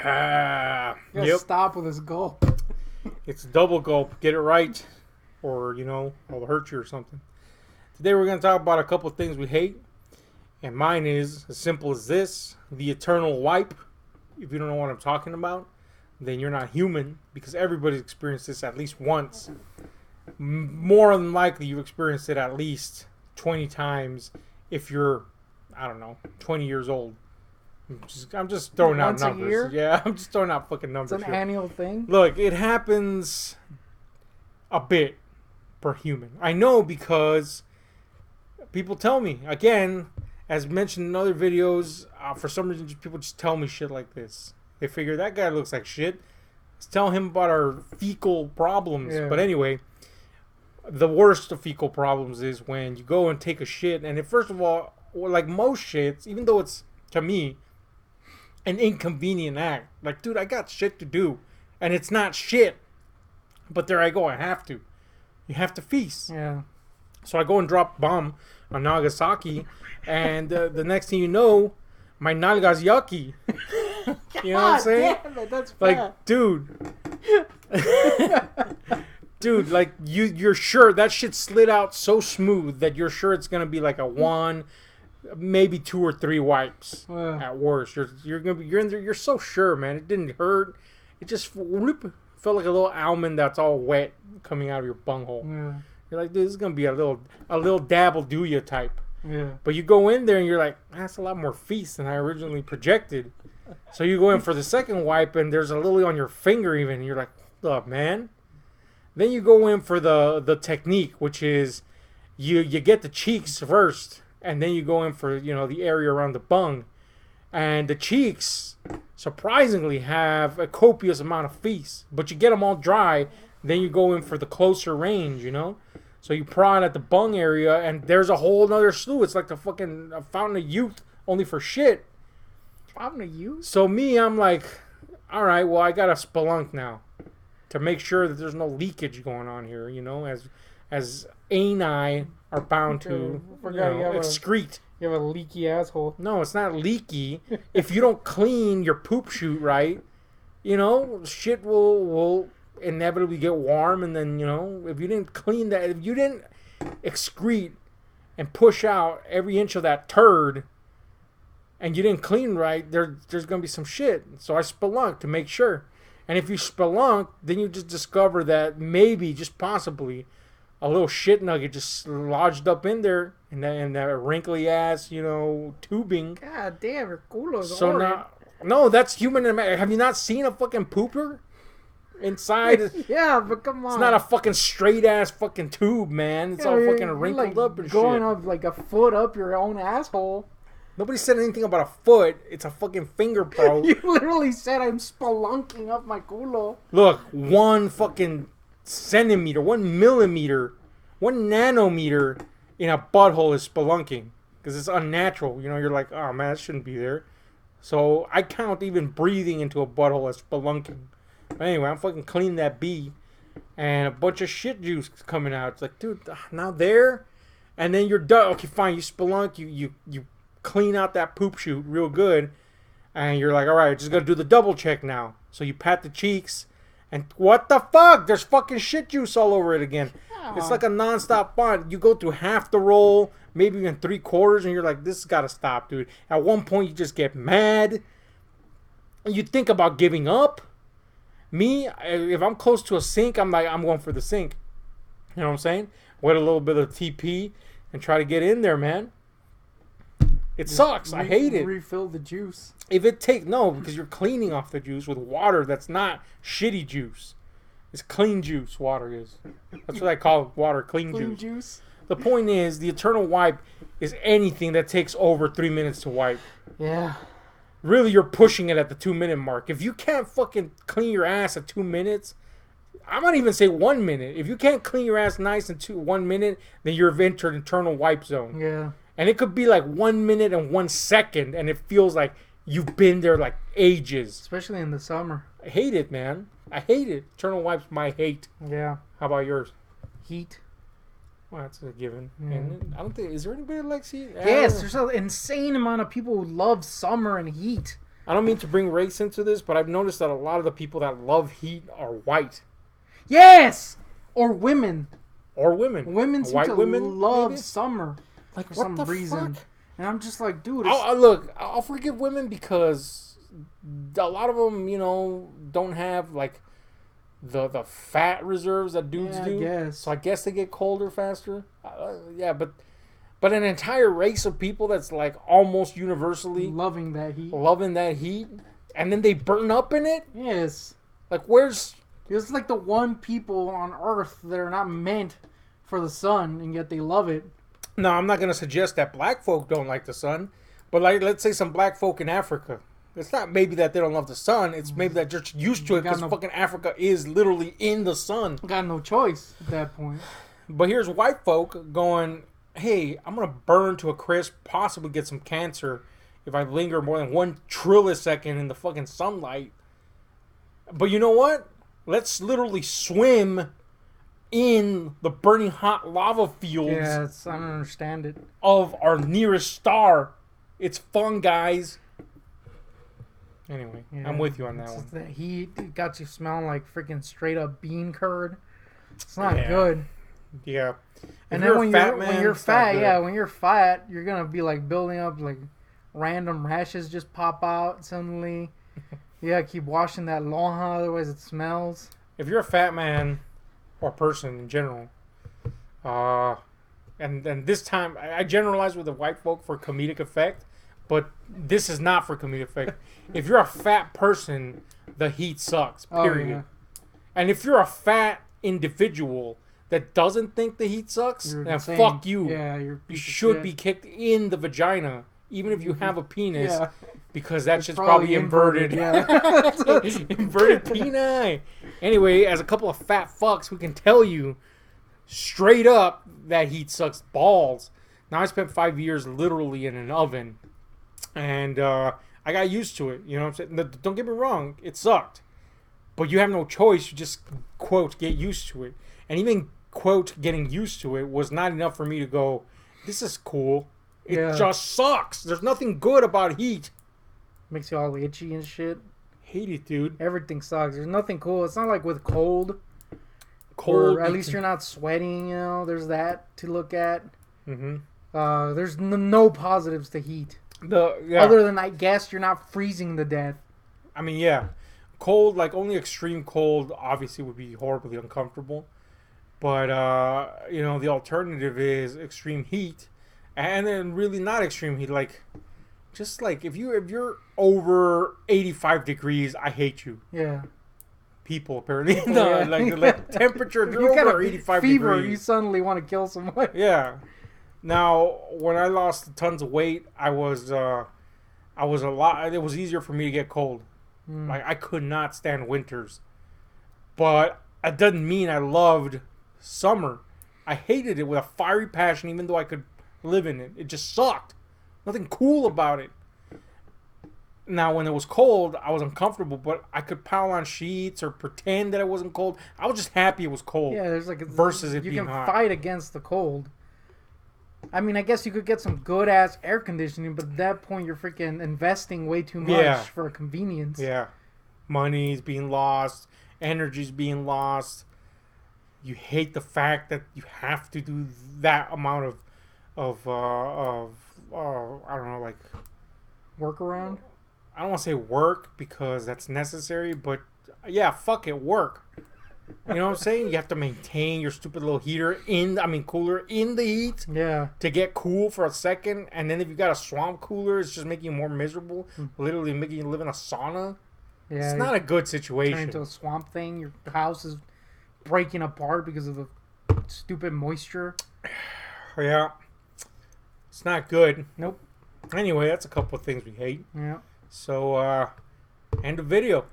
Yep. Stop with this gulp. It's double gulp. Get it right, or I'll hurt you or something. Today we're going to talk about a couple of things we hate, and mine is as simple as this: the eternal wipe. If you don't know what I'm talking about, then you're not human, because everybody's experienced this at least once. More than likely, you've experienced it at least 20 times if you're, 20 years old. I'm just throwing out numbers. Once a year? Yeah, I'm just throwing out fucking numbers. It's an annual thing. Look, it happens a bit per human. I know because people tell me. Again, as mentioned in other videos, for some reason people just tell me shit like this. They figure that guy looks like shit. Let's tell him about our fecal problems. Yeah. But anyway, the worst of fecal problems is when you go and take a shit, and first of all, like most shits, even though it's, to me, an inconvenient act. Like, dude, I got shit to do, and it's not shit. But there I go, I have to. You have to feast. Yeah. So I go and drop bomb on Nagasaki, and the next thing you know, my nalga's yucky. You know what I'm saying? Damn it, that's Like, bad. dude. Dude, like, you're sure that shit slid out so smooth that you're sure it's gonna be like a 1, maybe 2 or 3 wipes at worst. You're so sure, man. It didn't hurt. It just whoop, felt like a little almond that's all wet coming out of your bunghole. Yeah. You're like, dude, this is gonna be a little dabble do ya type. Yeah. But you go in there and you're like, that's a lot more feast than I originally projected. So you go in for the second wipe and there's a little on your finger even. And you're like, hold up, man. Then you go in for the technique, which is you get the cheeks first, and then you go in for the area around the bung, and the cheeks surprisingly have a copious amount of feast, but you get them all dry. Then you go in for the closer range, So you prod at the bung area, and there's a whole other slew. It's like the fucking fountain of youth, only for shit. Fountain of youth? So me, I'm like, all right, well, I got a spelunk now to make sure that there's no leakage going on here, as ani are bound to excrete. You have a leaky asshole. No, it's not leaky. If you don't clean your poop chute right, shit will inevitably get warm, and then, if you didn't clean that, if you didn't excrete and push out every inch of that turd, and you didn't clean right, there's going to be some shit. So I spelunk to make sure. And if you spelunk, then you just discover that maybe, just possibly, a little shit nugget just lodged up in there, in that wrinkly ass, tubing. God damn, your culo's So orange. no, that's human. Have you not seen a fucking pooper inside? Yeah, but come on. It's not a fucking straight ass fucking tube, man. It's all fucking wrinkled up and going shit. up like a foot up your own asshole. Nobody said anything about a foot. It's a fucking finger pro. You literally said I'm spelunking up my culo. Look, 1 fucking centimeter, 1 millimeter, 1 nanometer in a butthole is spelunking. Because it's unnatural. You're like, oh man, that shouldn't be there. So I count even breathing into a butthole as spelunking. But anyway, I'm fucking cleaning that bee. And a bunch of shit juice coming out. It's like, dude, now there. And then you're done. Okay, fine, you spelunk, you clean out that poop chute real good, and you're like, all right, just gotta do the double check now. So you pat the cheeks, and what the fuck? There's fucking shit juice all over it again. It's like a non-stop fun. You go through half the roll, maybe even 3/4, and you're like, this has gotta stop, dude. At one point, you just get mad, and you think about giving up. Me, if I'm close to a sink, I'm like, I'm going for the sink. You know what I'm saying? Wet a little bit of TP and try to get in there, man. It sucks. I hate it. Refill the juice. Because you're cleaning off the juice with water that's not shitty juice. It's clean juice, water is. That's what I call water, clean juice. The point is, the eternal wipe is anything that takes over 3 minutes to wipe. Yeah. Really, you're pushing it at the 2-minute mark. If you can't fucking clean your ass at 2 minutes, I might even say 1 minute. If you can't clean your ass nice in 1 minute, then you've entered eternal wipe zone. Yeah. And it could be like 1 minute and 1 second, and it feels like you've been there like ages. Especially in the summer. I hate it, man. I hate it. Eternal wipe's my hate. Yeah. How about yours? Heat. Well, that's a given. And I don't think, is there anybody that likes heat? Yes, there's an insane amount of people who love summer and heat. I don't mean to bring race into this, but I've noticed that a lot of the people that love heat are white Yes! Or women. or women. Women seem White to women, love maybe? summer Like for what some the reason. fuck? And I'm just like, dude, it's, Look, I'll forgive women because a lot of them, you know, don't have like the fat reserves that dudes yeah, I do. guess. So I guess they get colder faster. Yeah, but an entire race of people that's like almost universally loving that heat. loving that heat, and then they burn up in it. Yes. Like where's It's like the one people on Earth that are not meant for the sun, and yet they love it. No, I'm not going to suggest that black folk don't like the sun, but like let's say some black folk in Africa. It's not maybe that they don't love the sun. It's maybe that they're just used to it because fucking Africa is literally in the sun. Got no choice at that point. But here's white folk going, hey, I'm going to burn to a crisp, possibly get some cancer if I linger more than 1 trillisecond in the fucking sunlight. But you know what? Let's literally swim in the burning hot lava fields Yeah, I don't understand it. of our nearest star. It's fun, guys. Anyway, Yeah, I'm with you on that it's one. just that heat it got you smelling like freaking straight up bean curd. It's not Yeah. good. Yeah. And If then when fat you're man, when you're it's not fat, good. yeah, when you're fat, you're gonna be like building up like random rashes just pop out suddenly. You gotta keep washing that lonja, otherwise it smells. If you're a fat man or person in general, and this time I generalize with the white folk for comedic effect, but this is not for comedic effect. If you're a fat person, the heat sucks. Period. Oh, yeah. And if you're a fat individual that doesn't think the heat sucks, You're then insane. fuck you. Yeah, you're a You piece of should shit. be kicked in the vagina, even if you have a penis, Yeah. because that It's shit's probably inverted. Yeah. Inverted peni. Anyway, as a couple of fat fucks, we can tell you straight up that heat sucks balls. Now, I spent 5 years literally in an oven, and I got used to it. You know what I'm saying? Don't get me wrong, it sucked. But you have no choice. You just, quote, get used to it. And even, quote, getting used to it was not enough for me to go, this is cool. It Yeah. just sucks. There's nothing good about heat. Makes you all itchy and shit. Hate it, dude. Everything sucks. There's nothing cool. It's not like with cold. Cold. Or at least you're not sweating, you know. There's that to look at. Mm-hmm. There's no positives to heat. Yeah. Other than, I guess, you're not freezing to death. I mean, yeah. Cold, like only extreme cold, obviously would be horribly uncomfortable. But, you know, the alternative is extreme heat. And then really not extreme heat. Like, just like if you're over 85 degrees, I hate you. Yeah. People, apparently. No, Yeah. like temperature, if You you're got over a 85 fever, degrees. you suddenly want to kill someone. Yeah. Now, when I lost tons of weight, I was a lot. It was easier for me to get cold. Mm. Like I could not stand winters, but it doesn't mean I loved summer. I hated it with a fiery passion, even though I could live in it. It just sucked. Nothing cool about it. Now, when it was cold, I was uncomfortable, but I could pile on sheets or pretend that it wasn't cold. I was just happy it was cold. Yeah, there's like Versus it you being can hot. fight against the cold. I mean, I guess you could get some good ass air conditioning, but at that point you're freaking investing way too much Yeah. for convenience. Yeah. Money's being lost. Energy's being lost. You hate the fact that you have to do that amount of I don't know, like, Workaround. I don't want to say work because that's necessary, but yeah, fuck it, work. You know what I'm saying? You have to maintain your stupid little heater cooler in the heat Yeah. to get cool for a second, and then if you got a swamp cooler, it's just making you more miserable. Literally making you live in a sauna. Yeah. It's not a good turn situation. into a swamp thing. Your house is breaking apart because of the stupid moisture. Yeah. It's not good. Nope. Anyway, that's a couple of things we hate. Yeah. So, end of video.